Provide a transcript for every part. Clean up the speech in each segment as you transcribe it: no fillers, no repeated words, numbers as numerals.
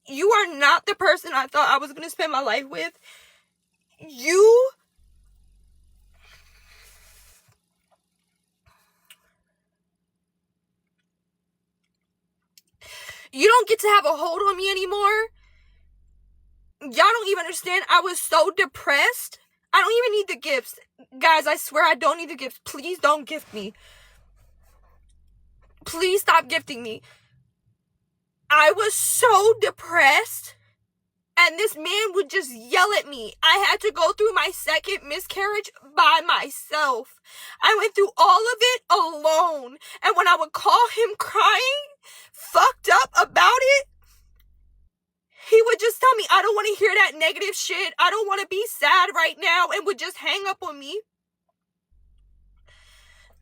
You are not the person I thought I was going to spend my life with. You don't get to have a hold on me anymore. Y'all don't even understand. I was so depressed. I don't even need the gifts. Guys, I swear I don't need the gifts. Please don't gift me. Please stop gifting me. I was so depressed. And this man would just yell at me. I had to go through my second miscarriage by myself. I went through all of it alone. And when I would call him crying, fucked up about it, he would just tell me, I don't want to hear that negative shit. I don't want to be sad right now, and would just hang up on me.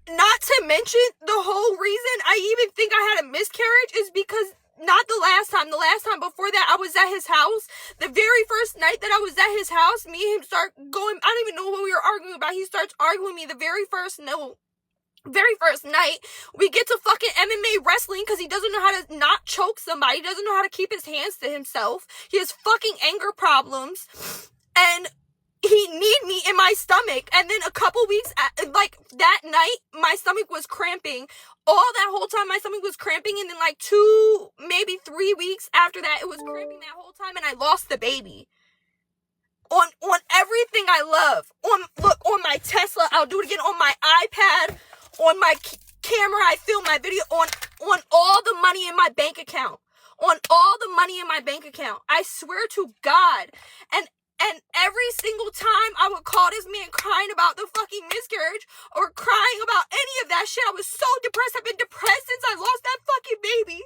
Not to mention, the whole reason I even think I had a miscarriage is because not the last time before that, I was at his house. The very first night that I was at his house, me and him start going, I don't even know what we were arguing about. He starts arguing with me the very first night. We get to fucking MMA wrestling because he doesn't know how to not choke somebody. He doesn't know how to keep his hands to himself. He has fucking anger problems. And he kneed me in my stomach. And then a couple weeks, like that night, my stomach was cramping. All that whole time, my stomach was cramping. And then like 2, maybe 3 weeks after that, it was cramping that whole time. And I lost the baby. On everything I love. On my Tesla. I'll do it again. On my iPad. On my camera. I film my video. On all the money in my bank account. On all the money in my bank account. I swear to God. And every single time I would call this man crying about the fucking miscarriage or crying about any of that shit, I was so depressed. I've been depressed since I lost that fucking baby.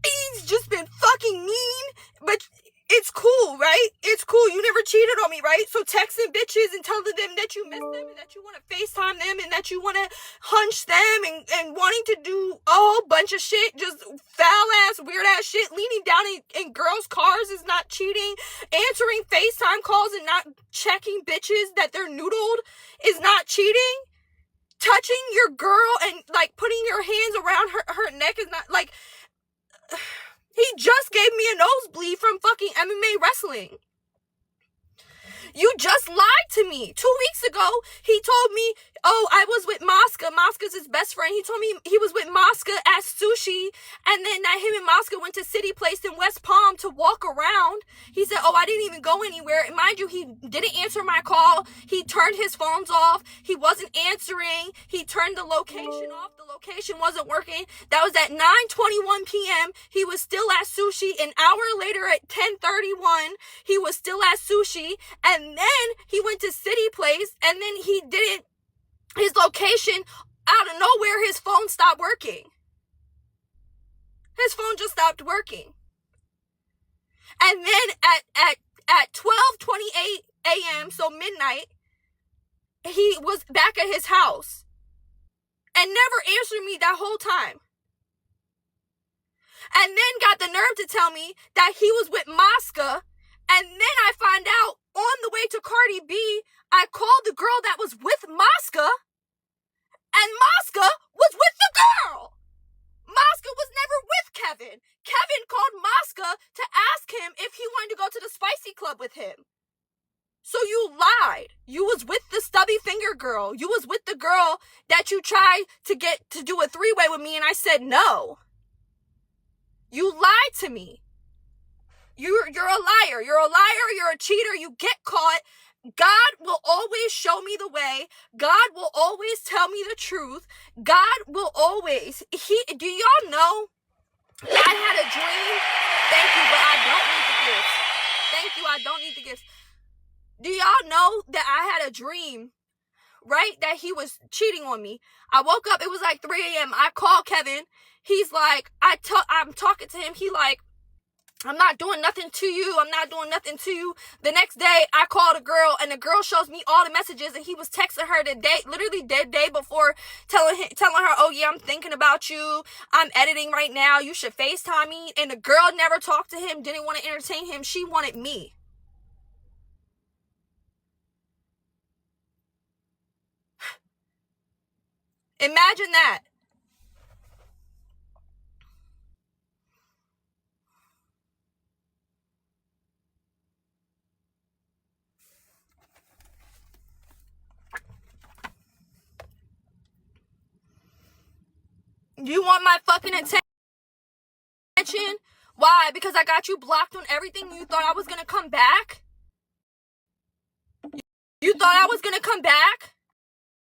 He's just been fucking mean, but it's cool, right? It's cool. You never cheated on me, right? So texting bitches and telling them that you miss them and that you want to FaceTime them and that you want to hunch them and wanting to do a whole bunch of shit, just foul-ass, weird-ass shit. Leaning down in girls' cars is not cheating. Answering FaceTime calls and not checking bitches that they're noodled is not cheating. Touching your girl and, like, putting your hands around her neck is not, like... He just gave me a nosebleed from fucking MMA wrestling. You just lied to me. 2 weeks ago, he told me, oh, I was with Mosca. Mosca's his best friend. He told me he was with Mosca at sushi. And then that him and Mosca went to City Place in West Palm to walk around. He said, oh, I didn't even go anywhere. And mind you, he didn't answer my call. He turned his phones off. He wasn't answering. He turned the location off. The location wasn't working. That was at 9:21 p.m. He was still at sushi. An hour later at 10:31, he was still at sushi. And then he went to City Place, and then he didn't, his location, out of nowhere, his phone stopped working. His phone just stopped working. And then at 12:28 a.m., so midnight, he was back at his house and never answered me that whole time. And then got the nerve to tell me that he was with Mosca. And then I find out on the way to Cardi B, I called the girl that was with Mosca, and Mosca was with the girl. Mosca was never with Kevin. Kevin called Mosca to ask him if he wanted to go to the Spicy Club with him. So you lied. You was with the stubby finger girl. You was with the girl that you tried to get to do a 3-way with me, and I said no. You lied to me. You're a liar. You're a liar. You're a cheater. You get caught. God will always show me the way. God will always tell me the truth. God will always. Do y'all know I had a dream? Thank you, but I don't need the gifts. Thank you, I don't need the gifts. Do y'all know that I had a dream, right? That he was cheating on me. I woke up. It was like 3 a.m. I called Kevin. He's like, I'm talking to him. He like, I'm not doing nothing to you. I'm not doing nothing to you. The next day, I called a girl, and the girl shows me all the messages, and he was texting her the day, literally the day before, telling her, oh yeah, I'm thinking about you. I'm editing right now. You should FaceTime me. And the girl never talked to him, didn't want to entertain him. She wanted me. Imagine that. You want my fucking attention? Why? Because I got you blocked on everything? You thought I was gonna come back? You thought I was gonna come back?